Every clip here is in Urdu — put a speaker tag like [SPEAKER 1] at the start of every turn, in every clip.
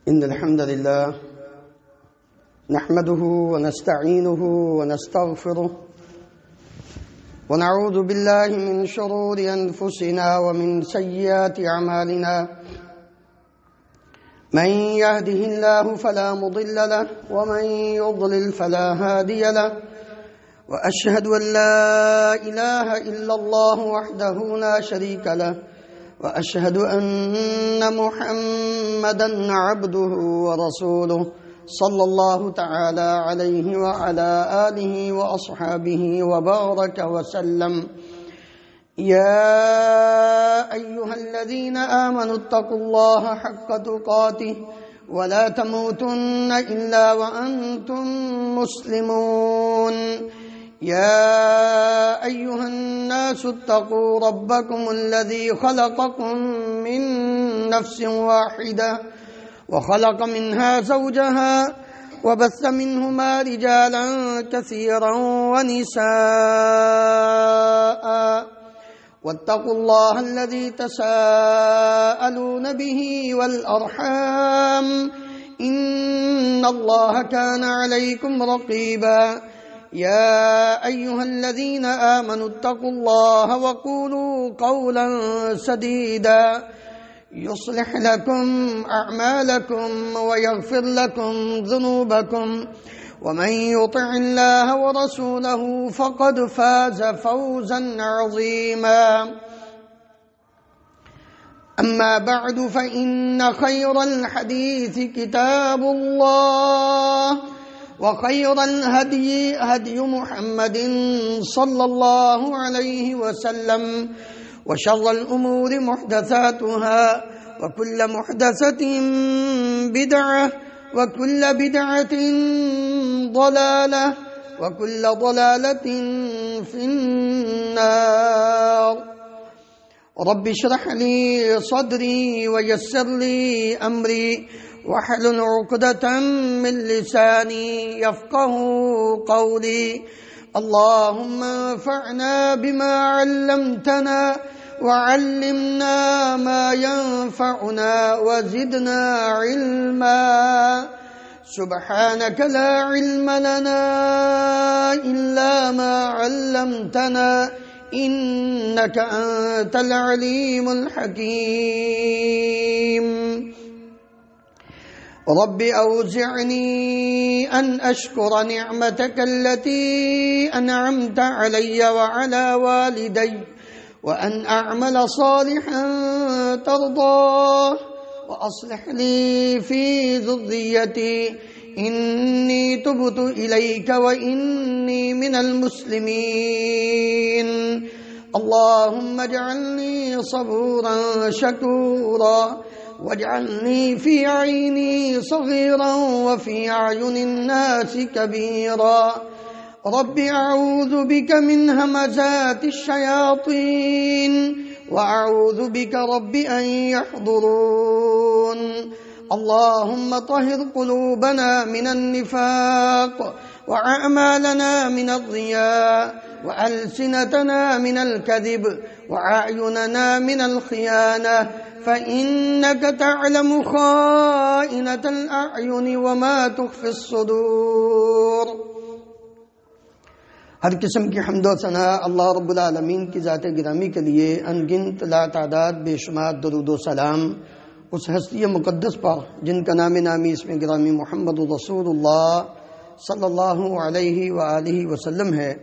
[SPEAKER 1] إن الحمد لله نحمده ونستعينه ونستغفره ونعوذ بالله من شرور أنفسنا ومن سيئات أعمالنا. من يهده الله فلا مضل له ومن يضلل فلا هادي له، وأشهد أن لا إله إلا الله وحده لا شريك له، وأشهد أن محمدًا عبده ورسوله صلى الله تعالى عليه وعلى آله وأصحابه وبارك وسلم. يا أيها الذين آمنوا اتقوا الله حق تقاته ولا تموتن إلا وأنتم مسلمون. يا أيها الناس اتقوا ربكم الذي خلقكم من نفس واحدة وخلق منها زوجها وبث منهما رجالا كثيرا ونساء، واتقوا الله الذي تساءلون به والأرحام إن الله كان عليكم رقيبا. يا أيها الذين آمنوا اتقوا الله وقولوا قولا سديدا يصلح لكم أعمالكم ويغفر لكم ذنوبكم، ومن يطع الله ورسوله فقد فاز فوزا عظيما. أما بعد، فإن خير الحديث كتاب الله، وخير الهدي هدي محمد صلى الله عليه وسلم، وشر الأمور محدثاتها، وكل محدثة بدعة، وكل بدعة ضلالة، وكل ضلالة في النار. رب اشرح لي صدري ويسر لي أمري واحلل عقدة من لساني يفقه قولي. اللهم انفعنا بما علمتنا وعلمنا ما ينفعنا وزدنا علما. سبحانك لا علم لنا إلا ما علمتنا إنك أنت العليم الحكيم. رب أوزعني أن أشكر نعمتك التي أنعمت علي وعلى والدي، وأن أعمل صالحا ترضاه، وأصلح لي في ذريتي إني تبت إليك وإني من المسلمين. اللهم اجعلني صبورا شكورا، واجعلني في عيني صغيرا وفي أعين الناس كبيرا. رب أعوذ بك من همزات الشياطين، وأعوذ بك رب أن يحضرون. اللهم طهر قلوبنا من النفاق، وأعمالنا من الرياء، وألسنتنا من الكذب، وأعيننا من الخيانة، فإنك تعلم خائنة الأعين وما تخفي الصدور. ہر قسم کی حمد و ثنا اللہ رب العالمین کی ذات گرامی کے لیے انگنت لا تعداد بے شمار درود و سلام اس ہستی مقدس پر جن کا نام نامی اسم گرامی محمد رسول اللہ صلی اللہ علیہ وآلہ وسلم ہے۔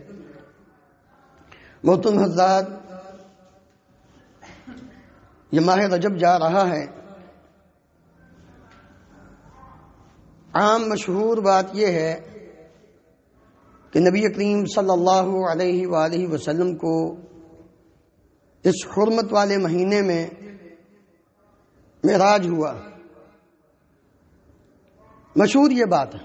[SPEAKER 1] محترم حضرات، یہ ماہ رجب جا رہا ہے۔ عام مشہور بات یہ ہے کہ نبی کریم صلی اللہ علیہ وآلہ وسلم کو اس حرمت والے مہینے میں معراج ہوا، مشہور یہ بات ہے،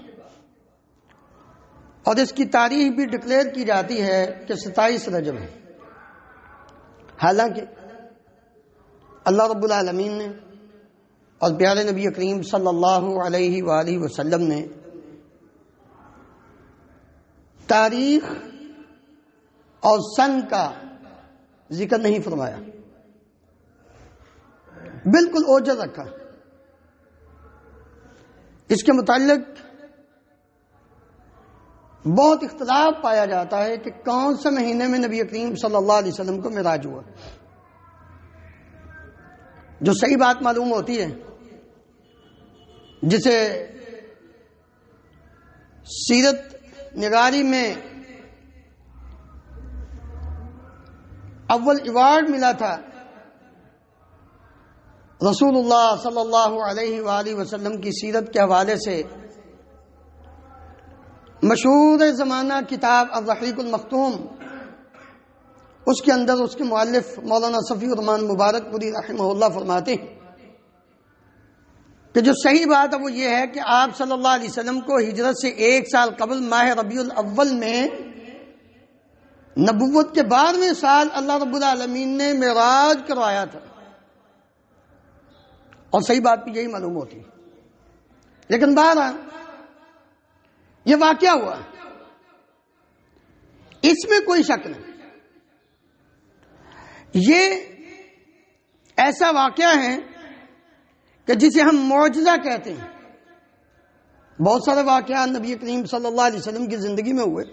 [SPEAKER 1] اور اس کی تاریخ بھی ڈکلیئر کی جاتی ہے کہ 27 رجب ہے۔ حالانکہ اللہ رب العالمین نے اور پیارے نبی کریم صلی اللہ علیہ وآلہ وسلم نے تاریخ اور سن کا ذکر نہیں فرمایا، بالکل اوجر رکھا۔ اس کے متعلق بہت اختلاف پایا جاتا ہے کہ کون سے مہینے میں نبی کریم صلی اللہ علیہ وسلم کو معراج ہوا۔ جو صحیح بات معلوم ہوتی ہے، جسے سیرت نگاری میں اول ایوارڈ ملا تھا، رسول اللہ صلی اللہ علیہ وآلہ وسلم کی سیرت کے حوالے سے مشہور زمانہ کتاب الرحیق المختوم، اس کے اندر اس کے مؤلف مولانا صفی الرحمن مبارک پوری رحمہ اللہ فرماتے ہیں کہ جو صحیح بات ہے وہ یہ ہے کہ آپ صلی اللہ علیہ وسلم کو ہجرت سے 1 سال قبل ماہ ربیع الاول میں نبوت کے 12ویں سال اللہ رب العالمین نے معراج کروایا تھا، اور صحیح بات بھی یہی معلوم ہوتی ہے۔ لیکن بہرحال یہ واقعہ ہوا، اس میں کوئی شک نہیں، یہ ایسا واقعہ ہے کہ جسے ہم معجزہ کہتے ہیں۔ بہت سارے واقعات نبی کریم صلی اللہ علیہ وسلم کی زندگی میں ہوئے،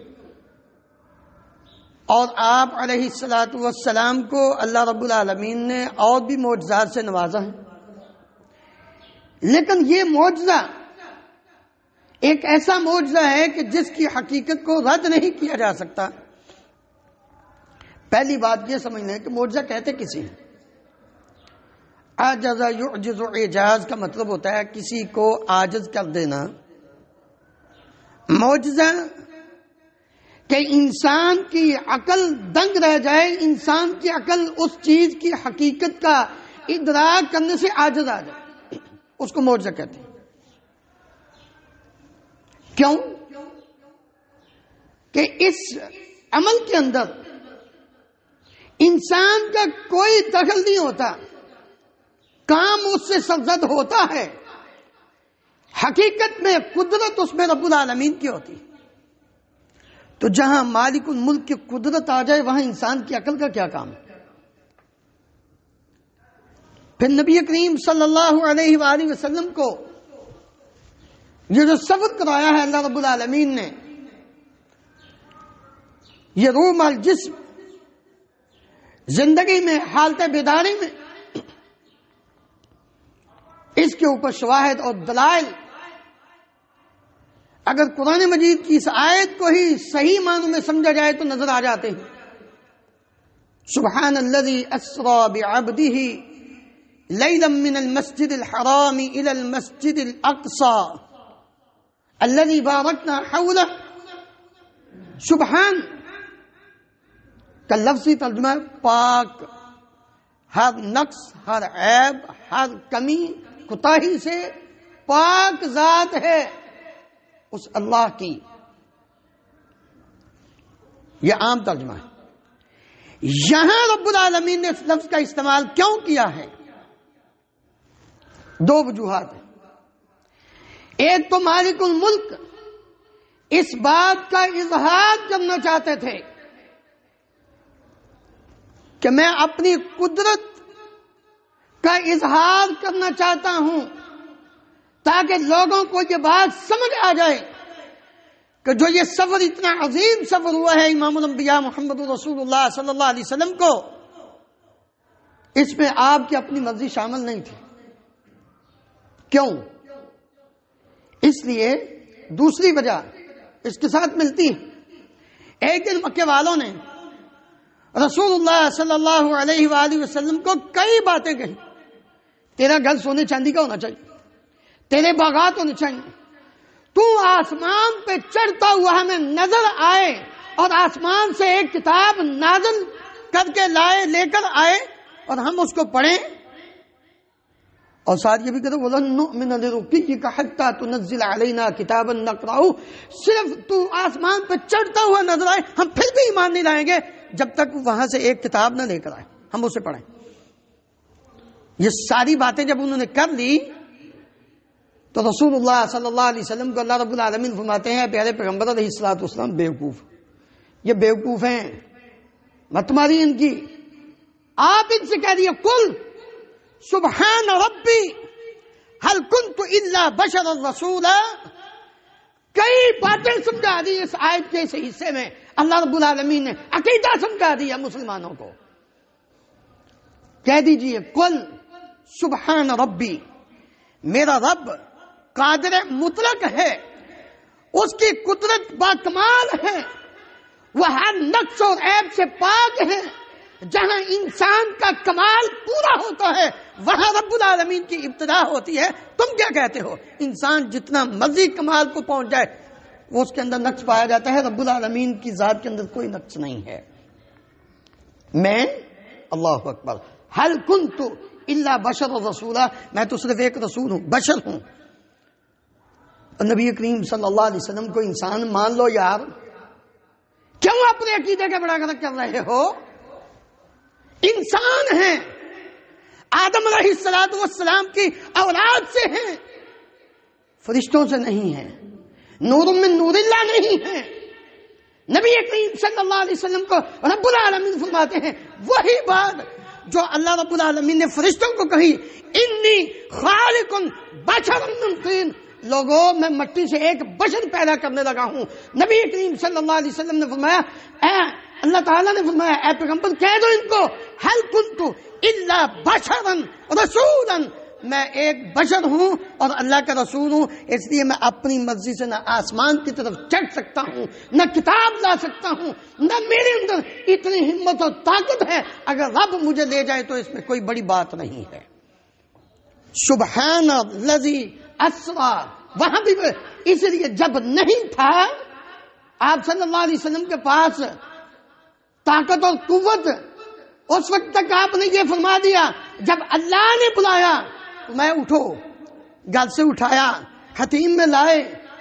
[SPEAKER 1] اور آپ علیہ الصلوۃ والسلام کو اللہ رب العالمین نے اور بھی معجزات سے نوازا ہے، لیکن یہ معجزہ ایک ایسا معجزہ ہے کہ جس کی حقیقت کو رد نہیں کیا جا سکتا۔ پہلی بات یہ سمجھ لیں کہ معجزہ کہتے کسی ہیں۔ عجز یعجز اعجاز کا مطلب ہوتا ہے کسی کو عاجز کر دینا۔ معجزہ کہ انسان کی عقل دنگ رہ جائے، انسان کی عقل اس چیز کی حقیقت کا ادراک کرنے سے عاجز آ جائے، اس کو معجزہ کہتے ہیں۔ کیوں؟ کہ اس عمل کے اندر انسان کا کوئی دخل نہیں ہوتا، کام اس سے سرزد ہوتا ہے، حقیقت میں قدرت اس میں رب العالمین کی ہوتی۔ تو جہاں مالک الملک کی قدرت آ جائے وہاں انسان کی عقل کا کیا کام ہے؟ پھر نبی کریم صلی اللہ علیہ وآلہ وسلم کو یہ جو صبر کرایا ہے اللہ رب العالمین نے، یہ روح مال جسم زندگی میں حالت بیداری میں، اس کے اوپر شواہد اور دلائل اگر قرآن مجید کی اس آیت کو ہی صحیح معنوں میں سمجھا جائے تو نظر آ جاتے ہیں۔ سبحان الذی اسری بعبدہ لیلا من المسجد الحرام الى المسجد الاقصى الذي باركنا حوله۔ سبحان کا لفظی ترجمہ پاک، ہر نقص، ہر عیب، ہر کمی کوتاہی سے پاک ذات ہے اس اللہ کی۔ یہ عام ترجمہ ہے۔ یہاں رب العالمین نے اس لفظ کا استعمال کیوں کیا ہے؟ 2 وجوہات ہیں۔ ایک تو مالک الملک اس بات کا اظہار کرنا چاہتے تھے کہ میں اپنی قدرت کا اظہار کرنا چاہتا ہوں تاکہ لوگوں کو یہ بات سمجھ آ جائے کہ جو یہ سفر اتنا عظیم سفر ہوا ہے امام الانبیاء محمد رسول اللہ صلی اللہ علیہ وسلم کو، اس میں آپ کی اپنی مرضی شامل نہیں تھی۔ کیوں؟ اس لیے دوسری وجہ اس کے ساتھ ملتی ہے۔ ایک دن مکے والوں نے رسول اللہ صلی اللہ علیہ وآلہ وسلم کو کئی باتیں کہی۔ تیرا گھر سونے چاندی کا ہونا چاہیے، تیرے باغات ہونے چاہیے، تو آسمان پہ چڑھتا ہوا ہمیں نظر آئے اور آسمان سے ایک کتاب نازل کر کے لے کر آئے اور ہم اس کو پڑھیں، اور ساتھ یہ بھی کہتے وَلَن نُؤْمِنَ لِرُقِيِّكَ حَتَّى تُنَزِّلَ عَلَيْنَا كِتَابًا نَقْرَأُهُ۔ صرف تو آسمان پہ چڑھتا ہوا نظر آئے ہم پھر بھی ایمان نہیں لائیں گے جب تک وہاں سے ایک کتاب نہ لے کر آئے، ہم اسے پڑھیں۔ یہ ساری باتیں جب انہوں نے کر لی تو رسول اللہ صلی اللہ علیہ وسلم کو اللہ رب العالمین فرماتے ہیں پیارے پیغمبر علیہ الصلوۃ والسلام بیوقوف، یہ بیوقوف ہیں، مت ماری ان کی۔ آپ ان سے کہہ دیے کل سبحان ربی ہل کنت الا بشر رسولا، کئی باتیں سمجھا دی اس آیت کے اس حصے میں. اللہ رب العالمین نے عقیدہ سمجھا دیا مسلمانوں کو. کہہ دیجئے قل سبحان ربی، میرا رب قادر مطلق ہے، اس کی قدرت باکمال ہے، وہ ہر نقص اور عیب سے پاک ہے. جہاں انسان کا کمال پورا ہوتا ہے وہاں رب العالمین کی ابتدا ہوتی ہے. تم کیا کہتے ہو؟ انسان جتنا مرضی کمال کو پہنچ جائے وہ اس کے اندر نقص پایا جاتا ہے، رب العالمین کی ذات کے اندر کوئی نقص نہیں ہے. میں اللہ اکبر ہل کنت الا بشر رسولا، میں تو صرف ایک رسول ہوں، بشر ہوں. نبی کریم صلی اللہ علیہ وسلم کو انسان مان لو یار، کیوں اپنے عقیدے کا بڑا غلط کر رہے ہو؟ انسان ہیں، آدم علیہ السلام کی اولاد سے ہیں، فرشتوں سے نہیں ہیں، نور من نور اللہ نہیں ہیں. نبی کریم صلی اللہ علیہ وسلم کو رب العالمین فرماتے ہیں وہی بات جو اللہ رب العالمین نے فرشتوں کو کہی، انی خالق بشر من طین، لوگوں میں مٹی سے ایک بشر پیدا کرنے لگا ہوں. نبی کریم صلی اللہ علیہ وسلم نے فرمایا، اے اللہ تعالیٰ نے فرمایا اے پیغمبر کہہ دو ان کو ہل کنت الا بشرا رسولا، میں ایک بشر ہوں اور اللہ کا رسول ہوں، اس لیے میں اپنی مرضی سے نہ آسمان کی طرف چڑھ سکتا ہوں، نہ کتاب لا سکتا ہوں، نہ میرے اندر اتنی ہمت اور طاقت ہے. اگر رب مجھے لے جائے تو اس میں کوئی بڑی بات نہیں ہے. سبحان الذی اسری، وہاں بھی اس لیے جب نہیں تھا آپ صلی اللہ علیہ وسلم کے پاس طاقت اور قوت، اس وقت تک آپ نے یہ فرما دیا جب اللہ نے بلایا تو میں اٹھو، گھر سے اٹھایا، حتیم میں لائے،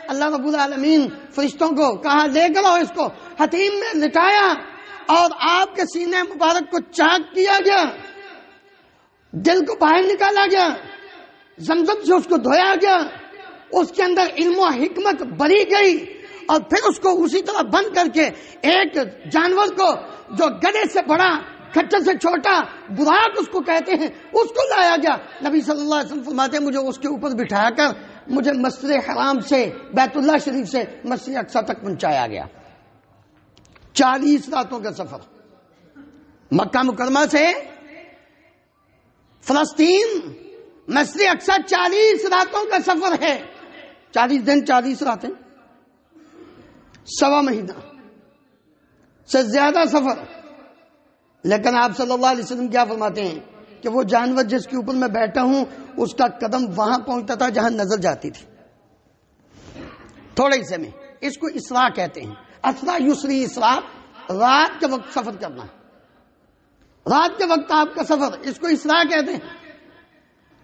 [SPEAKER 1] اللہ رب العالمین فرشتوں کو کہا لے کر آؤ اس کو، حتیم میں لٹایا اور آپ کے سینے مبارک کو چاک کیا گیا، دل کو باہر نکالا گیا، زمزم سے اس کو دھویا گیا، اس کے اندر علم و حکمت بری گئی، اور پھر اس کو اسی طرح بند کر کے ایک جانور کو جو گدھے سے بڑا کھچر سے چھوٹا براق اس کو کہتے ہیں اس کو لایا گیا. نبی صلی اللہ علیہ وسلم فرماتے ہیں مجھے اس کے اوپر بٹھا کر مجھے مسجد حرام سے بیت اللہ شریف سے مسجد اقصی تک پہنچایا گیا. 40 راتوں کا سفر مکہ مکرمہ سے فلسطین مسجد اقصی 40 راتوں کا سفر ہے. 40 دن 40 راتیں، 1.25 مہینہ سے زیادہ سفر. لیکن آپ صلی اللہ علیہ وسلم کیا فرماتے ہیں کہ وہ جانور جس کے اوپر میں بیٹھا ہوں اس کا قدم وہاں پہنچتا تھا جہاں نظر جاتی تھی. تھوڑے حصے میں اس کو اسراء کہتے ہیں. اسراء یسری، اسراء رات کے وقت سفر کرنا، رات کے وقت آپ کا سفر، اس کو اسراء کہتے ہیں.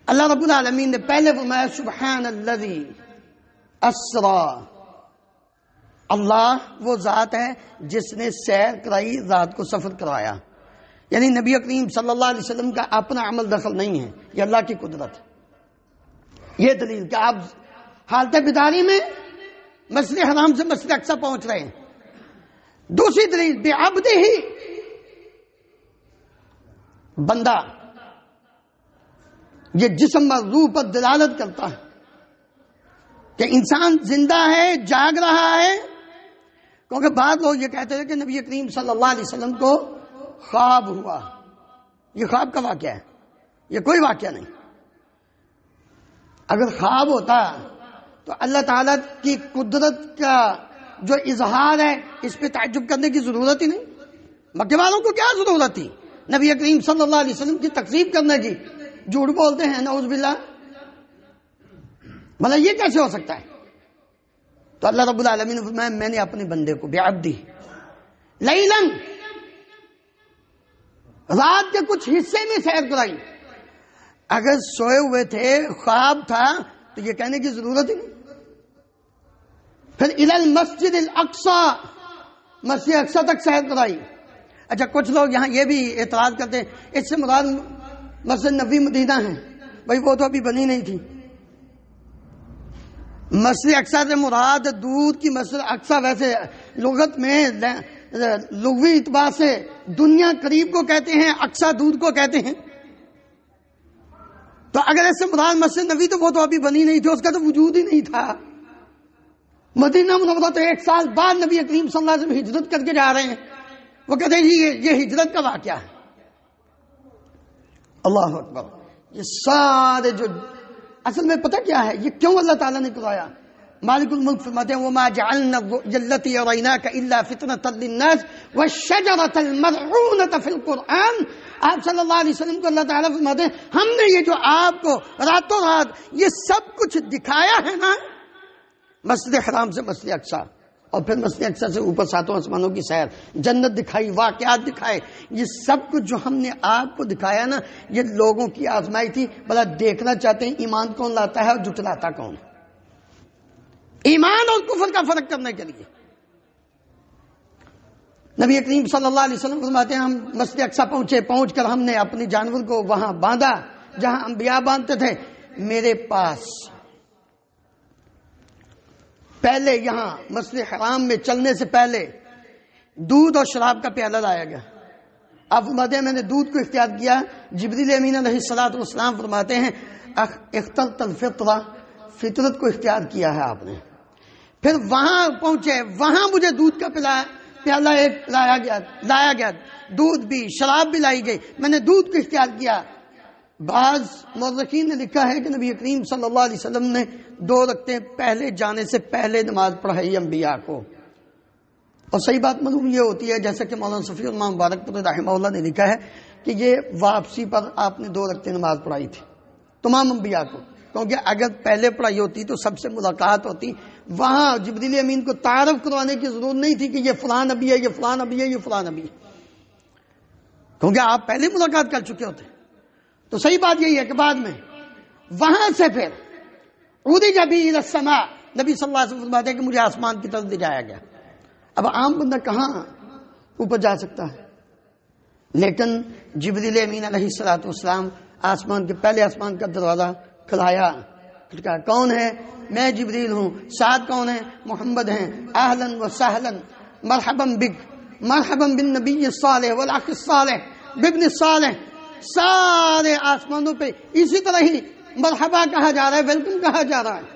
[SPEAKER 1] اللہ رب العالمین نے پہلے فرمایا سبحان الذی اسری، اللہ وہ ذات ہے جس نے سیر کرائی، رات کو سفر کروایا. یعنی نبی کریم صلی اللہ علیہ وسلم کا اپنا عمل دخل نہیں ہے، یہ اللہ کی قدرت. یہ دلیل کہ آپ حالت بیداری میں مسجد حرام سے مسجد اقصی پہنچ رہے ہیں. دوسری دلیل بعبدہ، بندہ، یہ جسم اور روح پر دلالت کرتا ہے کہ انسان زندہ ہے، جاگ رہا ہے. کیونکہ بعض لوگ یہ کہتے ہیں کہ نبی کریم صلی اللہ علیہ وسلم کو خواب ہوا. یہ خواب کا واقعہ ہے، یہ کوئی واقعہ نہیں. اگر خواب ہوتا تو اللہ تعالیٰ کی قدرت کا جو اظہار ہے اس پہ تعجب کرنے کی ضرورت ہی نہیں. مکے والوں کو کیا ضرورت تھی نبی کریم صلی اللہ علیہ وسلم کی تکذیب کرنے کی؟ جھوٹ بولتے ہیں نعوذ باللہ. مطلب یہ کیسے ہو سکتا ہے؟ تو اللہ رب العالمین نے فرمایا میں نے اپنے بندے کو بعبدی لیلاً، رات کے کچھ حصے میں سیر کرائی. اگر سوئے ہوئے تھے، خواب تھا تو یہ کہنے کی ضرورت ہی نہیں. پھر الی المسجد الاقصی، مسجد اقصی تک سیر کرائی. اچھا کچھ لوگ یہاں یہ بھی اعتراض کرتے ہیں اس سے مراد مسجد نبوی مدینہ ہے. بھائی وہ تو ابھی بنی نہیں تھی. مسجد اقصی سے مراد دور کی مسجد اقصی، ویسے لغت میں لغوی اعتبار سے دنیا قریب کو کہتے ہیں، اقصی دور کو کہتے ہیں. تو اگر ایسے مراد مسجد نبی تو وہ تو ابھی بنی نہیں تھی، اس کا تو وجود ہی نہیں تھا۔ مدینہ منورہ تو 1 سال بعد نبی کریم صلی اللہ علیہ وسلم ہجرت کر کے جا رہے ہیں، وہ کہتے ہیں جی یہ ہجرت کا واقعہ ہے۔ اللہ اکبر۔ یہ سارے جو اصل میں پتہ کیا ہے، یہ کیوں اللہ تعالیٰ نے کرایا؟ مالک الملک فرماتے ہیں وَمَا جَعَلْنَا الَّتِي أَرَيْنَاكَ إِلَّا فِتْنَةً لِلنَّاسِ وَالشَّجَرَةَ الْمَلْعُونَةَ فِي الْقُرْآنِ۔ آپ صلی اللہ علیہ وسلم کو اللہ تعالیٰ فرماتے ہیں ہم نے یہ جو آپ کو راتوں رات یہ سب کچھ دکھایا ہے نا، مسجد حرام سے مسجد اقصیٰ اور پھر مسجد اقصیٰ سے اوپر 7 آسمانوں کی سیر، جنت دکھائی، واقعات دکھائے، یہ سب کچھ جو ہم نے آپ کو دکھایا نا، یہ لوگوں کی آزمائی تھی، بھلا دیکھنا چاہتے ہیں ایمان کون لاتا ہے اور جھٹلاتا کون ہے، ایمان اور کفر کا فرق کرنے کے لیے۔ نبی کریم صلی اللہ علیہ وسلم فرماتے ہیں ہم مسجد اقصیٰ پہنچے، پہنچ کر ہم نے اپنی جانور کو وہاں باندھا جہاں انبیاء باندھتے تھے۔ میرے پاس پہلے یہاں مسجد حرام میں چلنے سے پہلے دودھ اور شراب کا پیالہ لایا گیا۔ آپ فرماتے ہیں میں نے دودھ کو اختیار کیا، جبریل امین علیہ الصلوۃ والسلام فرماتے ہیں اخترت الفطرہ، فطرت کو اختیار کیا ہے آپ نے۔ پھر وہاں پہنچے، وہاں مجھے دودھ کا پیالہ ایک لایا گیا، دودھ بھی شراب بھی لائی گئی، میں نے دودھ کو اختیار کیا۔ بعض مورخین نے لکھا ہے کہ نبی کریم صلی اللہ علیہ وسلم نے 2 رکعتیں پہلے جانے سے پہلے نماز پڑھائی انبیاء کو، اور صحیح بات معلوم یہ ہوتی ہے جیسے کہ مولانا صفی اللہ مبارک پور رحمہ اللہ نے لکھا ہے کہ یہ واپسی پر آپ نے 2 رکعتیں نماز پڑھائی تھی تمام انبیاء کو، کیونکہ اگر پہلے پڑھائی ہوتی تو سب سے ملاقات ہوتی، وہاں جبریل امین کو تعارف کروانے کی ضرورت نہیں تھی کہ یہ فلاں نبی ہے، یہ فلاں نبی ہے، یہ فلاں نبی ہے، کیونکہ آپ پہلے ملاقات کر چکے ہوتے۔ تو صحیح بات یہی ہے کہ بعد میں وہاں سے پھر عُرِجَ بِهِ إِلَى السَّمَاءِ، نبی صلی اللہ علیہ وسلم فرماتے ہیں کہ مجھے آسمان کی طرف لے جایا گیا۔ اب عام بندہ کہاں اوپر جا سکتا ہے، لیکن جبریل امین علیہ الصلوۃ والسلام آسمان کے پہلے آسمان کا دروازہ کھلایا، کون ہے؟ میں جبریل ہوں۔ ساتھ کون ہے؟ محمد ہیں۔ اہلاً و سہلاً، مرحباً بک، مرحباً بالنبی الصالح والاخ الصالح بابن الصالح۔ سارے آسمانوں پہ اسی طرح ہی مرحبا کہا جا رہا ہے، ویلکم کہا جا رہا ہے۔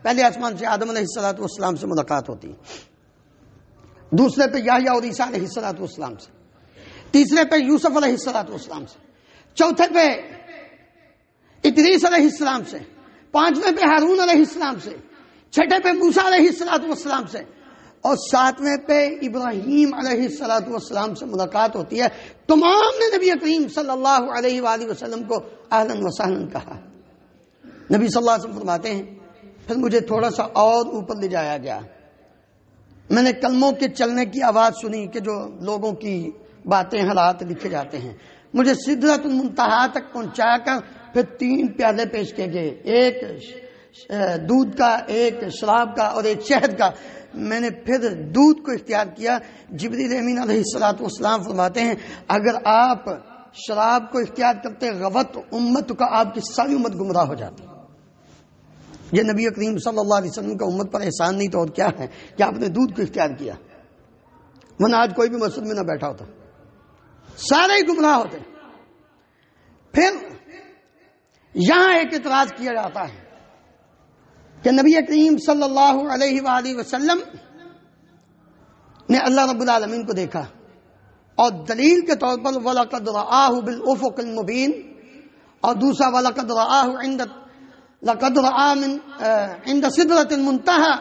[SPEAKER 1] پہلے آسمان سے آدم علیہ الصلوۃ والسلام سے ملاقات ہوتی ہے، دوسرے پہ یحییٰ اور عیسیٰ علیہ الصلوۃ والسلام سے، تیسرے پہ یوسف علیہ الصلوۃ والسلام سے، چوتھے پہ ادریس علیہ السلام سے، 5ویں پہ ہارون علیہ السلام سے، 6ٹھے پہ موسیٰ علیہ الصلوۃ والسلام سے، اور 7ویں پہ ابراہیم علیہ الصلوۃ والسلام سے ملاقات ہوتی ہے۔ تمام نے نبی کریم صلی اللہ علیہ وآلہ وسلم کو اہلاً و سہلاً کہا۔ نبی صلی اللہ علیہ وسلم فرماتے ہیں پھر مجھے تھوڑا سا اور اوپر لے جایا گیا، میں نے کلموں کے چلنے کی آواز سنی کہ جو لوگوں کی باتیں حالات لکھے جاتے ہیں۔ مجھے سدرۃ المنتہا تک پہنچا کر پھر 3 پیالے پیش کیے گئے، ایک دودھ کا، ایک شراب کا اور ایک شہد کا۔ میں نے پھر دودھ کو اختیار کیا۔ جبریل امین علیہ الصلوۃ والسلام فرماتے ہیں اگر آپ شراب کو اختیار کرتے غوت امت کا، آپ کی ساری امت گمراہ ہو جاتی۔ یہ نبی کریم صلی اللہ علیہ وسلم کا امت پر احسان نہیں تو اور کیا ہے کہ آپ نے دودھ کو اختیار کیا، ورنہ آج کوئی بھی مسجد میں نہ بیٹھا ہوتا، سارے ہی گمراہ ہوتے۔ پھر یہاں ایک اعتراض کیا جاتا ہے کہ نبی کریم صلی اللہ علیہ وآلہ وسلم نے اللہ رب العالمین کو دیکھا، اور دلیل کے طور پر وَلَقَدْ رَآهُ بِالْأُفُقِ الْمُبِينِ، اور دوسرا وَلَقَدْ رَآهُ عند سدرۃ المنتہا،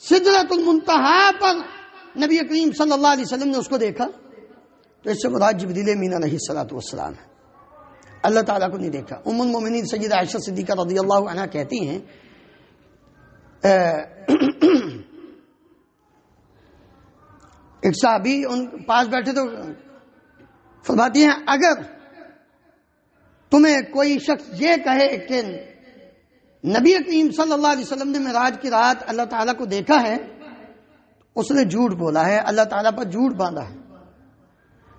[SPEAKER 1] سدرۃ المنتہا پر نبی کریم صلی اللہ علیہ وسلم نے اس کو دیکھا، تو اس سے مراد جبریل امین علیہ الصلوۃ والسلام ہے، اللہ تعالیٰ کو نہیں دیکھا۔ ام المومنین سیدہ عائشہ صدیقہ رضی اللہ عنہا کہتی ہیں ایک صحابی ان پاس بیٹھے تو فرماتی ہیں اگر تمہیں کوئی شخص یہ کہے کہ نبی کریم صلی اللہ علیہ وسلم نے معراج کی رات اللہ تعالیٰ کو دیکھا ہے، اس نے جھوٹ بولا ہے، اللہ تعالیٰ پر جھوٹ باندھا ہے۔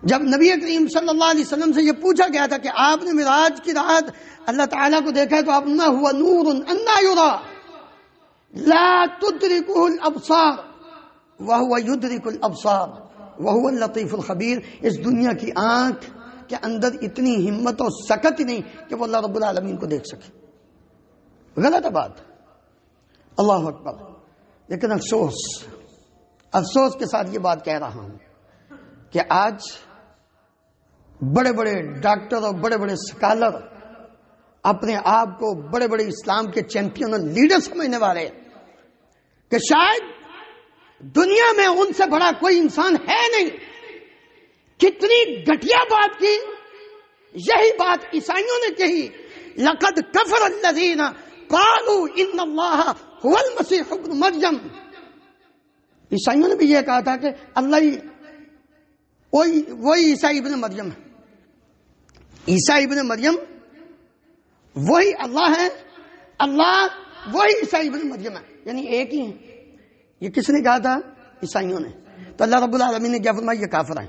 [SPEAKER 1] جب نبی کریم صلی اللہ علیہ وسلم سے یہ پوچھا گیا تھا کہ آپ نے معراج کی رات اللہ تعالیٰ کو دیکھا ہے، تو آپ نے ہوا نور انا یرا لا تدرکہ الابصار وہو یدرک الابصار وہو اللطیف الخبیر، اس دنیا کی آنکھ کے اندر اتنی ہمت اور سکت ہی نہیں کہ وہ اللہ رب العالمین کو دیکھ سکے. غلط ہے بات. اللہ اکبر. لیکن افسوس کے ساتھ یہ بات کہہ رہا ہوں کہ آج بڑے بڑے ڈاکٹر اور بڑے بڑے اسکالر اپنے آپ کو بڑے بڑے اسلام کے چیمپئن اور لیڈر سمجھنے والے کہ شاید دنیا میں ان سے بڑا کوئی انسان ہے نہیں. کتنی گھٹیا بات کی. یہی بات عیسائیوں نے کہی. لقد کفر الذین قالوا ان اللہ هو المسیح ابن مریم. عیسائیوں نے بھی یہ کہا تھا کہ اللہ وہی عیسائی ابن مریم ہے. عیسائی ابن مریم وہی اللہ ہے. اللہ وہی عیسائی ابن مریم ہے. یعنی ایک ہی ہے. یہ کس نے کہا تھا؟ عیسائیوں نے. تو اللہ رب العالمین نے کیا فرمایا؟ یہ کافر ہیں.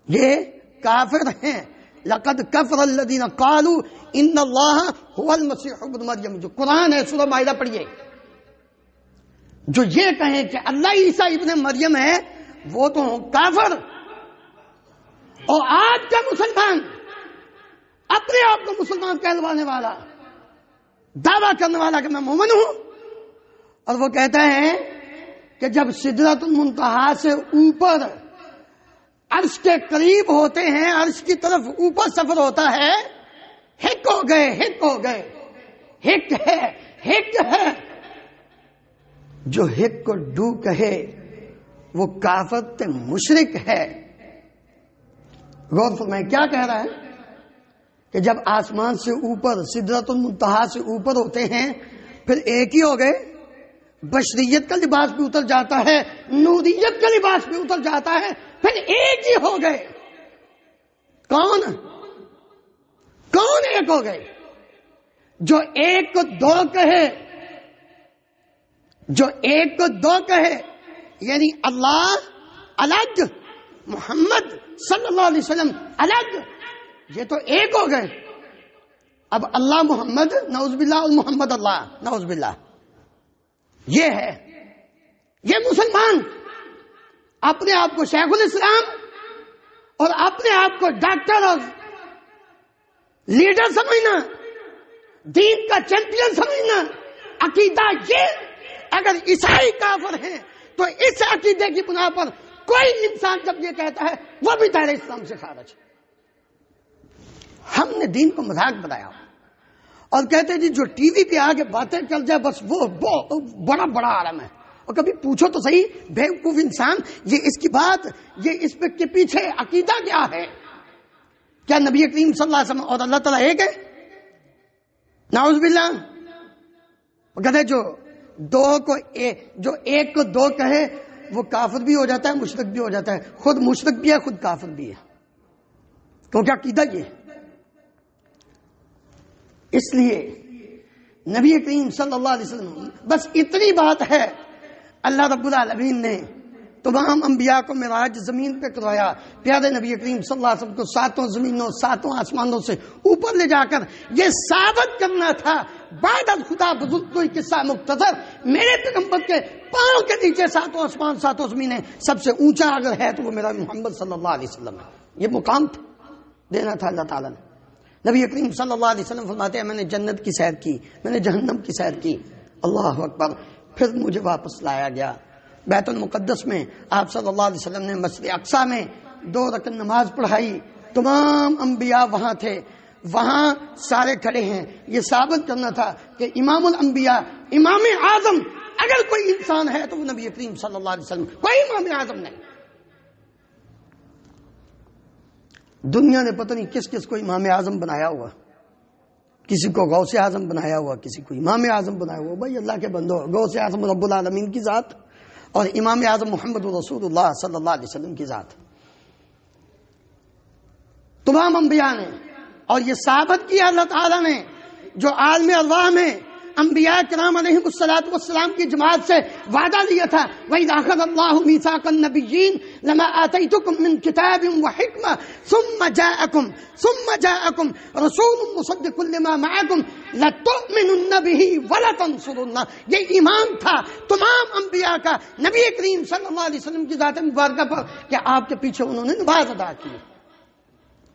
[SPEAKER 1] یہ کافر ہیں. لقد کفر الذین قالوا ان اللہ هو المسیح ابن مریم. جو قرآن ہے سورہ مائدہ پڑھیے. جو یہ کہیں کہ اللہ عیسیٰ ابن مریم ہے وہ تو کافر. اور آج کا مسلمان اپنے آپ کو مسلمان کہلوانے والا دعویٰ کرنے والا کہ میں مومن ہوں، اور وہ کہتا ہے کہ جب سدرۃ المنتہا سے اوپر عرش کے قریب ہوتے ہیں، عرش کی طرف اوپر سفر ہوتا ہے، ہک ہو گئے. ہک ہے. جو ہک کو ڈو کہے وہ کافر تے مشرک ہے. غور فرمائیں کیا کہہ رہا ہے کہ جب آسمان سے اوپر سدرۃ المنتہا سے اوپر ہوتے ہیں پھر ایک ہی ہو گئے. بشریت کا لباس بھی اتر جاتا ہے، نوریت کا لباس بھی اتر جاتا ہے، پھر ایک ہی ہو گئے. کون ایک ہو گئے؟ جو ایک کو دو کہے یعنی اللہ الگ، محمد صلی اللہ علیہ وسلم الگ. یہ تو ایک ہو گئے. اب اللہ محمد نعوذ باللہ اور محمد اللہ نعوذ باللہ. یہ ہے یہ مسلمان اپنے آپ کو شیخ الاسلام اور اپنے آپ کو ڈاکٹر اور لیڈر سمجھنا، دین کا چیمپئن سمجھنا. عقیدہ یہ اگر عیسائی کافر ہیں تو اس عقیدے کی بنا پر کوئی انسان جب یہ کہتا ہے وہ بھی دائرہ اسلام سے خارج ہے. ہم نے دین کو مذاق بنایا اور کہتے ہیں جی جو ٹی وی پہ آگے باتیں چل جائے بس وہ بڑا عالم ہے. اور کبھی پوچھو تو صحیح بیوقوف انسان، یہ اس کی بات، یہ اس پہ کے پیچھے عقیدہ کیا ہے؟ کیا نبی کریم صلی اللہ علیہ وسلم اور اللہ تعالیٰ ایک ہے؟ نعوذ باللہ. کہتے جو ایک کو دو کہے وہ کافر بھی ہو جاتا ہے، مشرک بھی ہو جاتا ہے. خود مشرک بھی ہے، خود کافر بھی ہے. کیونکہ عقیدہ یہ ہے. اس لیے نبی کریم صلی اللہ علیہ وسلم بس اتنی بات ہے. اللہ رب العالمین نے تمام انبیاء کو معراج زمین پہ کروایا. پیارے نبی کریم صلی اللہ علیہ وسلم کو 7 زمینوں 7 آسمانوں سے اوپر لے جا کر یہ ثابت کرنا تھا بعد از خدا بزرگ کوئی قصہ مختصر، میرے پیغمبر کے پاؤں کے نیچے 7 آسمان 7 زمینیں، سب سے اونچا اگر ہے تو وہ میرا محمد صلی اللہ علیہ وسلم ہے. یہ مقام دینا تھا اللہ تعالیٰ نے. نبی کریم صلی اللہ علیہ وسلم فرماتے ہیں میں نے جنت کی سیر کی، میں نے جہنم کی سیر کی. اللہ اکبر. پھر مجھے واپس لایا گیا بیت المقدس میں. آپ صلی اللہ علیہ وسلم نے مسجد اقصی میں 2 رکعت نماز پڑھائی. تمام انبیاء وہاں تھے، وہاں سارے کھڑے ہیں. یہ ثابت کرنا تھا کہ امام الانبیاء، امام اعظم اگر کوئی انسان ہے تو وہ نبی کریم صلی اللہ علیہ وسلم، کوئی امام اعظم نہیں. دنیا نے پتہ نہیں کس کس کو امام اعظم بنایا ہوا. کسی کو غوث اعظم بنایا ہوا، کسی کو امام اعظم بنایا ہوا. بھائی اللہ کے بندو، غوث اعظم رب العالمین کی ذات اور امام اعظم محمد رسول اللہ صلی اللہ علیہ وسلم کی ذات. تمام انبیاء نے، اور یہ ثابت کیا اللہ تعالیٰ نے جو عالم ارواح میں انبیاء کرام علیہم الصلوۃ والسلام کی جماعت سے وعدہ لیا تھا. وَإِذْ أَخَذَ اللَّهُ مِيثَاقَ النَّبِيِّينَ لَمَا آتَيْتُكُم مِّن كِتَابٍ وَحِكْمَةٍ ثُمَّ جَاءَكُمْ رَسُولٌ مُّصَدِّقٌ لِّمَا مَعَكُمْ لَتُؤْمِنُنَّ بِهِ وَلَتَنصُرُنَّهُ. یہ ایمان تھا تمام انبیاء کا نبی کریم صلی اللہ علیہ وسلم کی ذات مبارکہ پر کہ آپ کے پیچھے انہوں نے نماز ادا کی.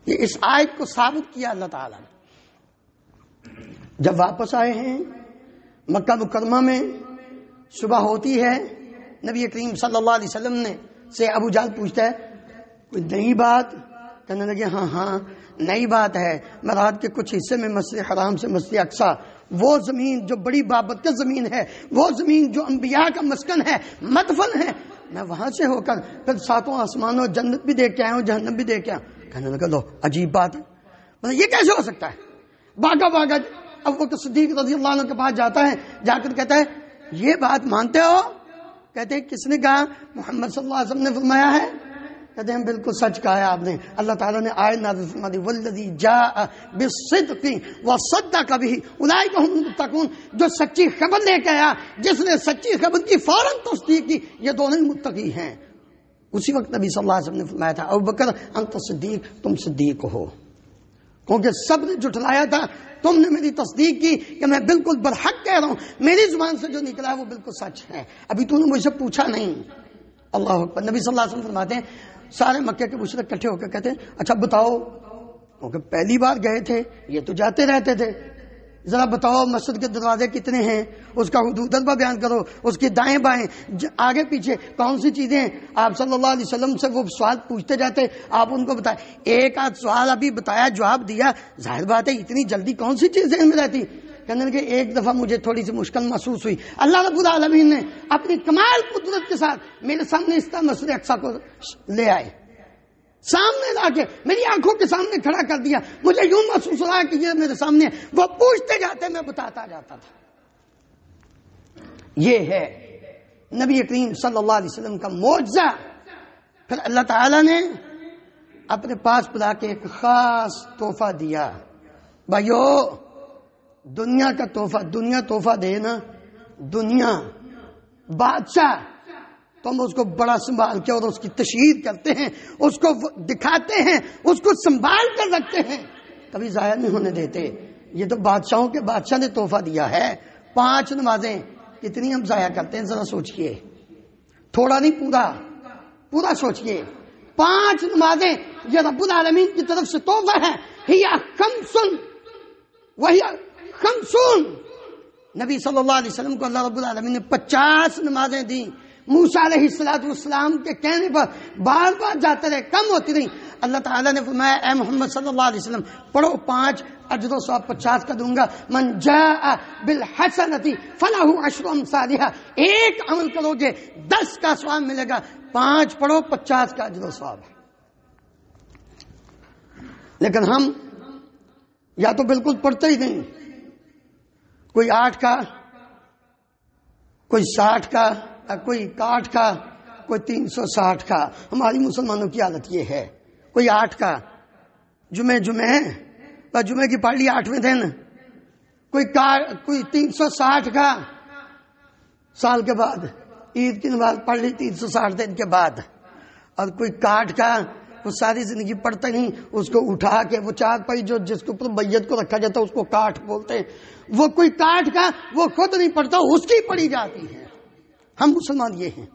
[SPEAKER 1] یہ اس آیت کو ثابت کیا اللہ تعالیٰ نے. جب واپس آئے ہیں مکہ مکرمہ میں، صبح ہوتی ہے، نبی کریم صلی اللہ علیہ وسلم نے سے ابو جہل پوچھتا ہے کوئی نئی بات؟ کہنے لگے ہاں نئی بات ہے. میں رات کے کچھ حصے میں مسجد حرام سے مسجد اقصیٰ، وہ زمین جو بڑی بابرکت زمین ہے، وہ زمین جو انبیاء کا مسکن ہے، مدفن ہے، میں وہاں سے ہو کر پھر ساتوں آسمانوں جنت بھی دیکھ کے آیا ہوں، جہنم بھی دیکھ کے آیا. کہنے لگا لو عجیب بات ہے، مطلب یہ کیسے ہو سکتا ہے؟ باغا اب وہ صدیق رضی اللہ عنہ کے پاس جاتا ہے، جا کر کہتا ہے یہ بات مانتے ہو؟ کہتے ہیں کس نے کہا؟ محمد صلی اللہ علیہ وسلم نے فرمایا ہے. کہتے ہیں بالکل سچ کہا ہے آپ نے. اللہ تعالیٰ نے آیت نازل فرما دی والذی جاء بالصدق وصدق به اولئک هم المتقون. جو سچی خبر لے کے آیا، جس نے سچی خبر کی فوراً تصدیق کی، یہ دونوں ہی متقی ہیں. اسی وقت نبی صلی اللہ علیہ وسلم نے فرمایا تھا ابوبکر انت صدیق، تم صدیق ہو، کیونکہ سب نے جھٹلایا تھا، تم نے میری تصدیق کی کہ میں بالکل برحق کہہ رہا ہوں، میری زبان سے جو نکلا ہے وہ بالکل سچ ہے. ابھی تو نے مجھ سے پوچھا نہیں. اللہ اکبر. نبی صلی اللہ علیہ وسلم فرماتے ہیں سارے مکے کے مشرک اکٹھے ہو کے کہتے ہیں اچھا بتاؤ، کیونکہ پہلی بار گئے تھے، یہ تو جاتے رہتے تھے، ذرا بتاؤ مسجد کے دروازے کتنے ہیں، اس کا حدود بیان کرو، اس کے دائیں بائیں آگے پیچھے کون سی چیزیں ہیں. آپ صلی اللہ علیہ وسلم سے وہ سوال پوچھتے جاتے، آپ ان کو بتائیں. ایک آدھ سوال ابھی بتایا، جواب دیا، ظاہر بات ہے اتنی جلدی کون سی چیز ذہن میں رہتی. کہنے لگے ایک دفعہ مجھے تھوڑی سی مشکل محسوس ہوئی، اللہ رب العالمین نے اپنی کمال قدرت کے ساتھ میرے سامنے اس طرح مسجد اقصیٰ کو لے آئے، سامنے لا کے میری آنکھوں کے سامنے کھڑا کر دیا. مجھے یوں محسوس ہوا کہ یہ میرے سامنے. وہ پوچھتے جاتے میں بتاتا جاتا تھا. یہ ہے نبی کریم صلی اللہ علیہ وسلم کا معجزہ. پھر اللہ تعالیٰ نے اپنے پاس بلا کے ایک خاص تحفہ دیا. بھائیو دنیا کا تحفہ، دنیا تحفہ دے نا، دنیا بادشاہ، تم اس کو بڑا سنبھال کے اور اس کی تشہیر کرتے ہیں، اس کو دکھاتے ہیں، اس کو سنبھال کر رکھتے ہیں، کبھی ضائع نہیں ہونے دیتے. یہ تو بادشاہوں کے بادشاہ نے تحفہ دیا ہے. 5 نمازیں کتنی ہم ضائع کرتے ہیں، ذرا سوچئے. تھوڑا نہیں، پورا سوچئے. 5 نمازیں یہ رب العالمین کی طرف سے تحفہ ہے. ہیا خمسن وہی خمسون. نبی صلی اللہ علیہ وسلم کو اللہ رب العالمین نے 50 نمازیں دی. موسیٰ علیہ السلام کے کہنے پر بار بار جاتے رہے، کم ہوتی نہیں. اللہ تعالیٰ نے فرمایا اے محمد صلی اللہ علیہ وسلم پڑھو 5، اجر و ثواب 50 کا دوں گا. من جاء بالحسنۃ فلہ عشر امثالھا. ایک عمل کرو گے 10 کا ثواب ملے گا، 5 پڑھو 50 کا اجر و ثواب. لیکن ہم یا تو بالکل پڑھتے ہی نہیں، کوئی 8 کا، کوئی 60 کا، کوئی 61 کا، کوئی 360 کا. ہماری مسلمانوں کی حالت یہ ہے. کوئی 8 کا، جمعے کی پڑھ لی 8ویں دن، کوئی 360 کا، سال کے بعد عید کی نماز پڑھ لی 360 دن کے بعد. اور کوئی 61 کا، وہ ساری زندگی پڑھتا نہیں، اس کو اٹھا کے وہ 4 پائی جو جس کے اوپر میت کو رکھا جاتا ہے اس کو کاٹ بولتے ہیں. وہ کوئی کاٹ کا، وہ خود نہیں پڑھتا، اس کی پڑھی جاتی ہے. ہم مسلمان یہ ہیں،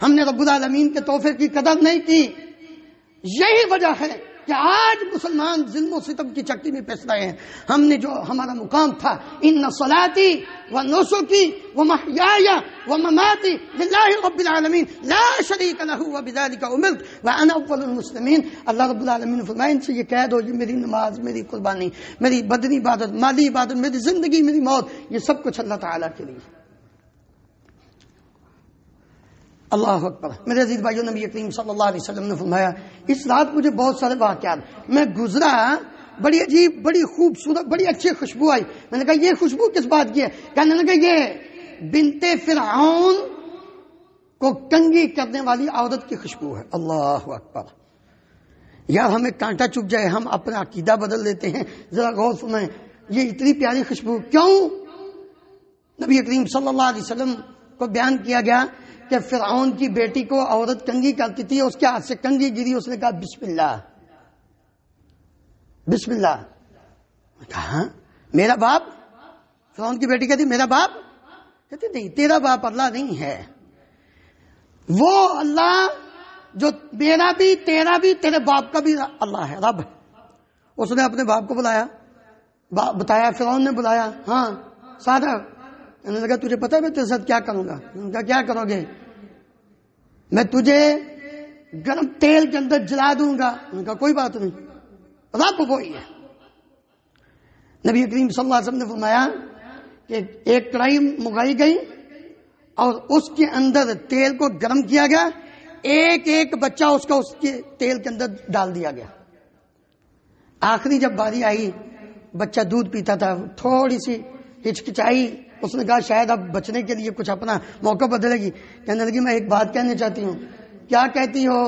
[SPEAKER 1] ہم نے رب العالمین کے تحفے کی قدر نہیں کی. یہی وجہ ہے کہ آج مسلمان ظلم و ستم کی چکی میں پس رہے ہیں. ہم نے جو ہمارا مقام تھا ان صلاتی و نسکی و محیای و مماتی للہ رب العالمین لا شریک لہ وبذلک امرت وانا اول المسلمین. اللہ رب العالمین نے فرمایا ان سے یہ کہہ دو، یہ میری نماز، میری قربانی، میری بدنی عبادت، مالی عبادت، میری زندگی، میری موت، یہ سب کچھ اللہ تعالیٰ کے لیے. اللہ اکبر. میرے عزیز بھائیوں، نبی کریم صلی اللہ علیہ وسلم نے فرمایا اس رات مجھے بہت سارے واقعات میں گزرا، بڑی عجیب، بڑی خوبصورت، بڑی اچھی خوشبو آئی. میں نے کہا یہ خوشبو کس بات کی ہے؟ کہنے لگا یہ بنت فرعون کو کنگھی کرنے والی عورت کی خوشبو ہے. اللہ اکبر. یار ہمیں کانٹا چپ جائے، ہم اپنا عقیدہ بدل لیتے ہیں. ذرا غور فرمائیں، یہ اتنی پیاری خوشبو کیوں؟ نبی کریم صلی اللہ علیہ وسلم کو بیان کیا گیا کہ فرعون کی بیٹی کو عورت کنگھی کرتی تھی، اس کے ہاتھ سے کنگھی گری، اس نے کہا بسم اللہ، بسم اللہ. کہا میرا باپ؟ فرعون کی بیٹی کہتی میرا باپ؟ کہتے نہیں، تیرا باپ اللہ نہیں ہے، وہ اللہ جو میرا بھی، تیرا بھی، تیرے باپ کا بھی اللہ ہے، رب. اس نے اپنے باپ کو بلایا، بتایا، فرعون نے بلایا، ہاں سادہ، انہوں نے کہا تجھے پتا ہے میں تیرے ساتھ کیا کروں گا؟ انہوں نے کہا کیا کرو گے؟ میں تجھے گرم تیل کے اندر جلا دوں گا۔ انہوں نے کہا کوئی بات نہیں، رب وہی ہے۔ نبی کریم صلی اللہ علیہ وسلم نے فرمایا کہ ایک کڑائی منگائی گئی اور اس کے اندر تیل کو گرم کیا گیا، ایک ایک بچہ اس کے تیل کے اندر ڈال دیا گیا۔ آخری جب باری آئی، بچہ دودھ پیتا تھا، تھوڑی سی ہچکچائی، اس نے کہا شاید اب بچنے کے لیے کچھ اپنا موقع بدلے گی، کہنے لگی میں ایک بات کہنا چاہتی ہوں۔ کیا کہتی ہو؟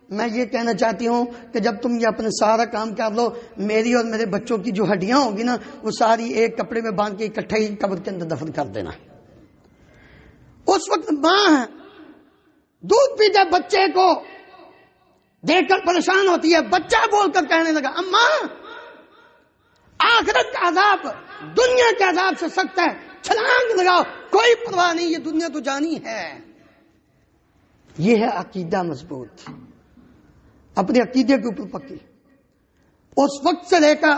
[SPEAKER 1] میں یہ کہنا چاہتی ہوں کہ جب تم یہ اپنا سارا کام کر لو، میری اور میرے بچوں کی جو ہڈیاں ہوں گی نا، وہ ساری ایک کپڑے میں باندھ کے اکٹھے ہی قبر کے اندر دفن کر دینا۔ اس وقت ماں دودھ پیتے بچے کو دیکھ کر پریشان ہوتی ہے، بچہ بول کر کہنے لگا اماں آخرت کا عذاب دنیا کے عذاب سے سخت ہے، چھلانگ لگاؤ، کوئی پرواہ نہیں، یہ دنیا تو جانی ہے۔ یہ ہے عقیدہ مضبوط، اپنے عقیدے کے اوپر پکی۔ اس وقت سے لے کر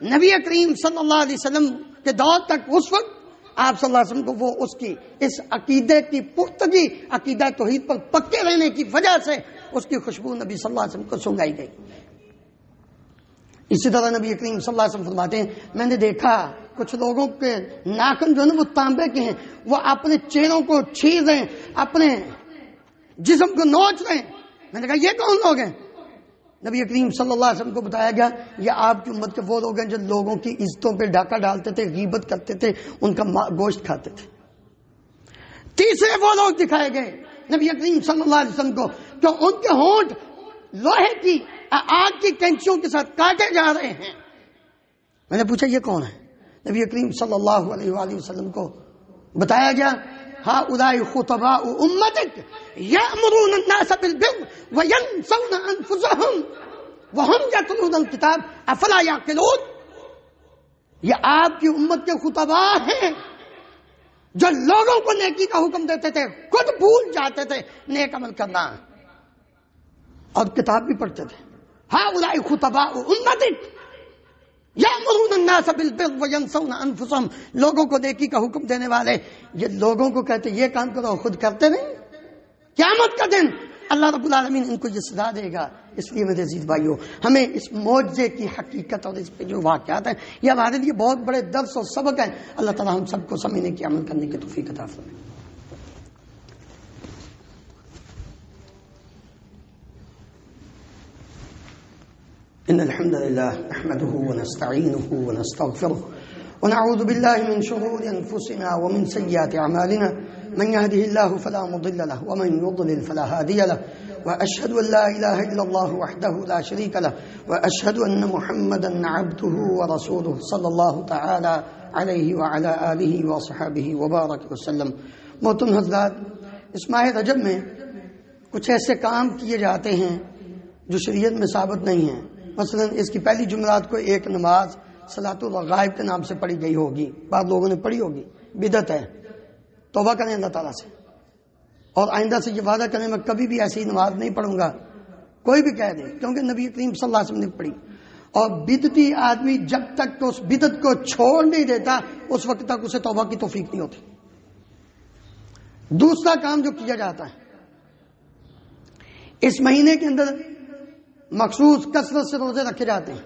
[SPEAKER 1] نبی کریم صلی اللہ علیہ وسلم کے دور تک، اس وقت آپ صلی اللہ علیہ وسلم کو وہ اس عقیدے کی پختگی، عقیدہ توحید پر پکے رہنے کی وجہ سے اس کی خوشبو نبی صلی اللہ علیہ وسلم کو سنگائی گئی۔ اسی طرح نبی کریم صلی اللہ علیہ وسلم فرماتے ہیں میں نے دیکھا کچھ لوگوں کے ناخن جو ہے نا وہ تانبے کے ہیں، وہ اپنے چہروں کو چھید رہے ہیں، اپنے جسم کو نوچ رہے ہیں۔ میں نے کہا یہ کون لوگ ہیں؟ نبی کریم صلی اللہ علیہ وسلم کو بتایا گیا یہ آپ کی امت کے وہ لوگ ہیں جو لوگوں کی عزتوں پہ ڈاکہ ڈالتے تھے، غیبت کرتے تھے، ان کا گوشت کھاتے تھے۔ تیسرے وہ لوگ دکھائے گئے نبی کریم صلی اللہ علیہ وسلم کو کہ ان کے ہونٹ لوہے کی آگ کی کینچیوں کے ساتھ کاٹے جا رہے ہیں۔ میں نے پوچھا یہ کون ہے؟ نبی کریم صلی اللہ علیہ وآلہ وسلم کو بتایا گیا ہؤلاء خطباء امتک یأمرون الناس بالبر وینسون انفسهم وهم یتلون الکتاب افلا یعقلون۔ یہ آپ کی امت کے خطباء ہیں جو لوگوں کو نیکی کا حکم دیتے تھے، خود بھول جاتے تھے نیک عمل کرنا اور کتاب بھی پڑھتے تھے۔ ہؤلاء خطباء امتک یأمرون الناس بالبر وینسون انفسهم، لوگوں کو نیکی کا حکم دینے والے، یہ لوگوں کو کہتے یہ کام کرو خود کرتے نہیں۔ قیامت کا دن اللہ رب العالمین ان کو یہ سزا دے گا۔ اس لیے میرے عزیز بھائیوں، ہمیں اس معجزے کی حقیقت اور اس پہ جو واقعات ہیں یہ ہمارے لیے بہت بڑے درس اور سبق ہیں۔ اللہ تعالیٰ ہم سب کو سمجھنے کی، عمل کرنے کی توفیق عطا فرمائے۔ إن الحمد لله نحمده ونستعينه ونستغفره ونعوذ بالله من شرور أنفسنا ومن سيئات أعمالنا، من يهده الله فلا مضل له ومن يضلل فلا هادي له، وأشهد أن لا إله إلا الله وحده لا شريك له، وأشهد أن محمدا عبده ورسوله صلى الله تعالى عليه وعلى آله وصحبه وبارك وسلم۔ محترم حضرات، اس ماہ رجب میں کچھ ایسے کام کیے جاتے ہیں جو شریعت میں ثابت نہیں ہیں۔ مثلا اس کی پہلی جمعرات کو ایک نماز صلاۃ الغائب کے نام سے پڑھی گئی ہوگی، بعض لوگوں نے پڑھی ہوگی، بدعت ہے۔ توبہ کریں اللہ تعالیٰ سے اور آئندہ سے یہ وعدہ کریں میں کبھی بھی ایسی نماز نہیں پڑھوں گا، کوئی بھی کہہ دے، کیونکہ نبی کریم صلی اللہ علیہ وسلم نے پڑھی۔ اور بدعتی آدمی جب تک اس بدعت کو چھوڑ نہیں دیتا اس وقت تک اسے توبہ کی توفیق نہیں ہوتی۔ دوسرا کام جو کیا جاتا ہے، اس مہینے کے اندر مخصوص کثرت سے روزے رکھے جاتے ہیں،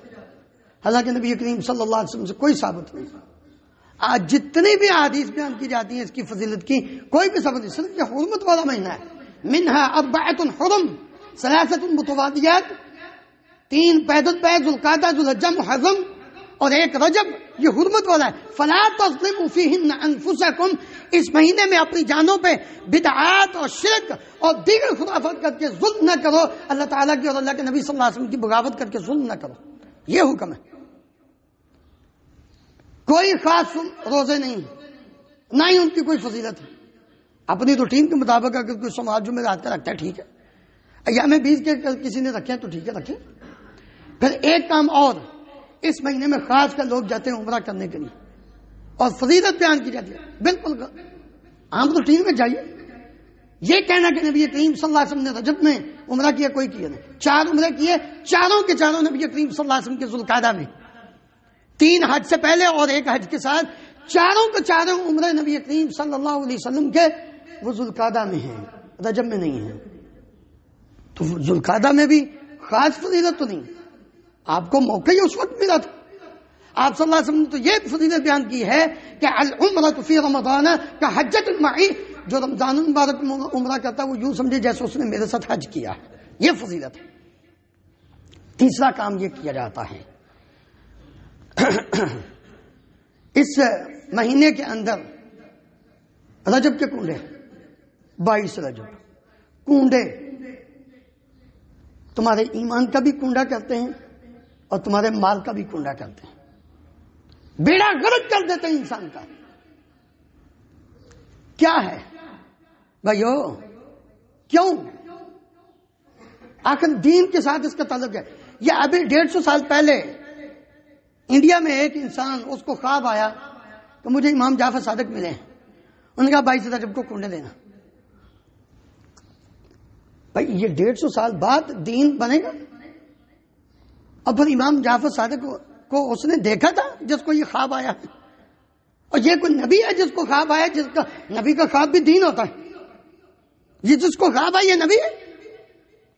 [SPEAKER 1] حالانکہ نبی کریم صلی اللہ علیہ وسلم سے کوئی ثابت نہیں۔ آج جتنی بھی احادیث بیان کی جاتی ہیں اس کی فضیلت کی کوئی بھی ثابت نہیں، صرف یہ حرمت والا مہینہ ہے۔ منہا اربعۃ حرم ثلاثۃ متواليات، 3 پیدل پہ ذوالقعدہ، ذوالحجہ، محرم اور 1 رجب، یہ حرمت والا ہے۔ فلا تظلموا فیہن انفسکم، اس مہینے میں اپنی جانوں پہ بدعات اور شرک اور دیگر خرافات کر کے ظلم نہ کرو، اللہ تعالیٰ کی اور اللہ کے نبی صلی اللہ علیہ وسلم کی بغاوت کر کے ظلم نہ کرو، یہ حکم ہے۔ کوئی خاص روزے نہیں، نہ ہی ان کی کوئی فضیلت ہے۔ اپنی روٹین کے مطابق اگر کوئی سماج جمعرات کا رکھتا ہے ٹھیک ہے، ایام بیس کے کسی نے رکھے ہیں تو ٹھیک ہے رکھے۔ پھر ایک کام اور، اس مہینے میں خاص کر لوگ جاتے ہیں عمرہ کرنے کے لیے اور فضیلت بیان کی جاتی ہے، بالکل عام روٹین میں جائیے، یہ کہنا کہ نبی کریم صلی اللہ علیہ وسلم نے رجب میں عمرہ کیا، کوئی کیا نہیں. 4 عمرے کیے، چاروں کے چاروں نبی کریم صلی اللہ علیہ وسلم کے ذوالقعدہ میں، 3 حج سے پہلے اور 1 حج کے ساتھ. چاروں کے چاروں عمرے نبی کریم صلی اللہ علیہ وسلم کے وہ ذوالقعدہ میں ہیں، رجب میں نہیں ہیں. تو ذوالقعدہ میں بھی خاص فضیلت تو نہیں، آپ کو موقع ہی اس وقت ملا تھا. آپ صلی اللہ علیہ وسلم نے تو یہ فضیلت بیان کی ہے کہ العمرۃ فی رمضان کا حجۃ معی، جو رمضان المبارک میں عمرہ کرتا ہے وہ یوں سمجھے جیسے اس نے میرے ساتھ حج کیا ہے. یہ فضیلت ہے. تیسرا کام یہ کیا جاتا ہے، اس مہینے کے اندر رجب کے کنڈے 22 رجب کنڈے تمہارے ایمان کا بھی کنڈا کرتے ہیں اور تمہارے مال کا بھی کنڈا کرتے ہیں، بیڑا غرق کر دیتے ہیں انسان کا. کیا ہے بھائیو؟ کیوں؟ آخر دین کے ساتھ اس کا تعلق ہے. یہ ابھی 150 سال پہلے انڈیا میں ایک انسان، اس کو خواب آیا کہ مجھے امام جعفر صادق ملے ہیں. انہوں نے کہا 22 رجب کو کنڈے دینا. بھائی یہ 150 سال بعد دین بنے گا. اور پھر امام جعفر صادق کو اس نے دیکھا تھا جس کو یہ خواب آیا، اور یہ کوئی نبی ہے جس کو خواب آیا؟ جس کا نبی کا خواب بھی دین ہوتا ہے. یہ جس کو خواب آیا یہ نبی ہے.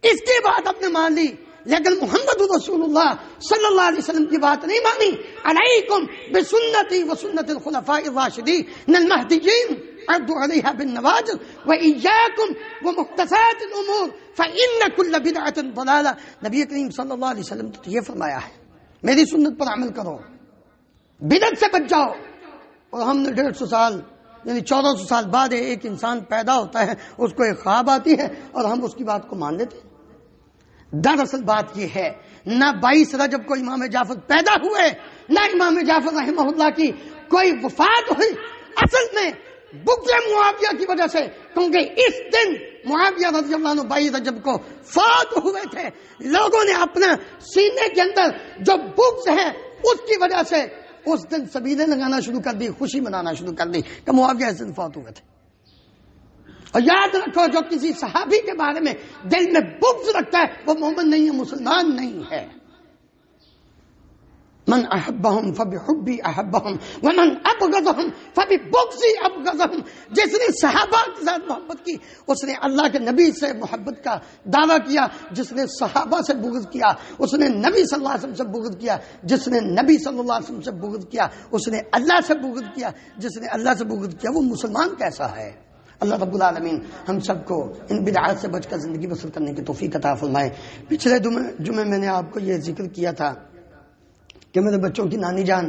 [SPEAKER 1] اس کی بات اپ نے مان لی، لیکن محمد رسول اللہ صلی اللہ علیہ وسلم کی بات نہیں مانی. علیکم بسنتی وسنت الخلفاء الراشدین المہدیین عضوا علیہا بالنواجذ وإیاکم ومحدثات الامور فإن کل بدعۃ ضلالہ. نبی کریم صلی اللہ علیہ وسلم تو یہ فرمایا ہے میری سنت پر عمل کرو، بدعت سے بچ جاؤ. اور ہم نے 150 سال یعنی 1400 سال بعد ایک انسان پیدا ہوتا ہے، اس کو ایک خواب آتی ہے اور ہم اس کی بات کو مان لیتے ہیں. دراصل بات یہ ہے، نہ 22 رجب کو امام جعفر پیدا ہوئے، نہ امام جعفر رحمہ اللہ کی کوئی وفات ہوئی. اصل میں بغض معاویہ کی وجہ سے، کیونکہ اس دن معاویہ رضی اللہ عنہ 22 رجب کو فوت ہوئے تھے. لوگوں نے اپنا سینے کے اندر جو بغض ہے اس کی وجہ سے اس دن سبیلیں لگانا شروع کر دی، خوشی منانا شروع کر دی کہ معاویہ اس دن فوت ہوئے تھے. اور یاد رکھو، جو کسی صحابی کے بارے میں دل میں بغض رکھتا ہے وہ مومن نہیں ہے، مسلمان نہیں ہے. من احبهم فبحبی احبهم ومن ابغضهم فببغضی ابغضهم. جس نے صحابہ کے ساتھ محبت کی اس نے اللہ کے نبی سے محبت کا دعویٰ کیا، جس نے صحابہ سے بغض کیا اس نے نبی صلی اللہ علیہ وسلم سے بغض کیا، جس نے نبی صلی اللہ علیہ وسلم سے بغض کیا اس نے اللہ سے بغض کیا، جس نے اللہ سے بغض کیا وہ مسلمان کیسا ہے. اللہ رب العالمین ہم سب کو ان بدعات سے بچ کر زندگی بسر کرنے کی توفیق عطا فرمائے. پچھلے جمعے میں نے آپ کو یہ ذکر کیا تھا کہ میرے بچوں کی نانی جان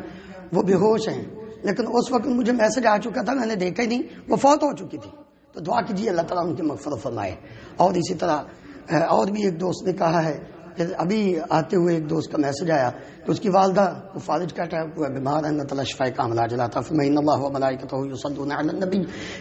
[SPEAKER 1] وہ بے ہوش ہیں، لیکن اس وقت مجھے میسج آ چکا تھا، میں نے دیکھا ہی نہیں، وہ فوت ہو چکی تھی. تو دعا کیجیے اللہ تعالیٰ ان کی مغفرت فرمائے. اور اسی طرح اور بھی ایک دوست نے کہا ہے کہ ابھی آتے ہوئے ایک دوست کا میسج آیا کہ اس کی والدہ کو فالج کا اٹیک ہوا، بیمار ہے، اللہ تعالیٰ شفا کاملہ عاجلہ فرمائے. ان اللہ وملائکتہ یصلون علی النبی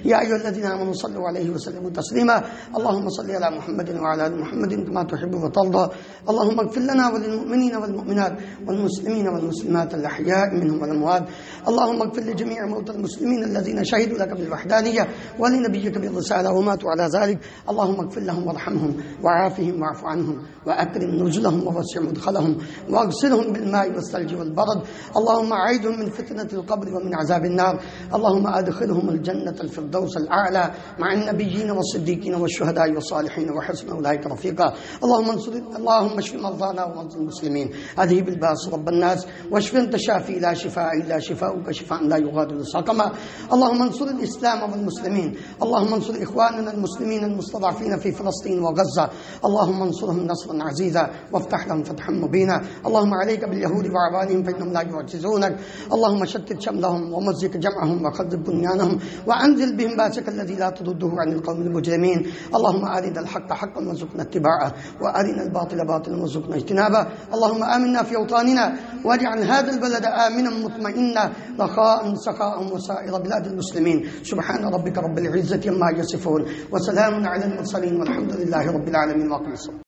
[SPEAKER 1] یا ایھا الذین آمنوا صلوا علیہ وسلموا تسلیما. اللهم صل علی محمد وعلی آل محمد كما تحب وترضى. اللهم اغفر لنا وللمؤمنین والمؤمنات والمسلمین والمسلمات الاحیاء منهم والاموات. اللهم اغفر لجميع موتى المسلمين الذين شهدوا لك بالوحدانية ولنبيك بالرسالة وماتوا على ذلك. اللهم اغفر لهم وارحمهم وعافهم واعف عنهم وأكرم نزلهم ووسع مدخلهم واغسلهم بالماء والثلج والبرد. اللهم أعيذهم من فتنة القبر ومن عذاب النار. اللهم أدخلهم الجنة الفردوس الأعلى مع النبيين والصديقين والشهداء والصالحين وحسن أولئك رفيقا. اللهم اشف مرضانا ومرضى المسلمين. أذهب الباس رب الناس واشف أنت الشافي لا شفاء إلا شفاؤك شفاء لا يغادر سقما. اللهم انصر الإسلام والمسلمين. اللهم انصر إخواننا المسلمين المستضعفين في فلسطين وغزة. اللهم انصرهم نصرا عزيزا وافتح لهم فتحا مبينا. اللهم عليك باليهود وعوانهم فإنهم لا يعجزونك. اللهم شتت شملهم ومزق جمعهم وخذب بنيانهم وأنزل بهم باسك الذي لا تضده عن القوم المجرمين. اللهم أرنا الحق حقا وارزقنا اتباعه وأرنا الباطل باطلا وارزقنا اجتنابه. اللهم آمنا في أوطاننا واجعل هذا البلد آمنا مطمئنا رخاء سخاء وسائر بلاد المسلمين. سبحان ربك رب العزة عما يصفون وسلام على المرسلين والحمد لله رب العالمين. واقم الصلاة.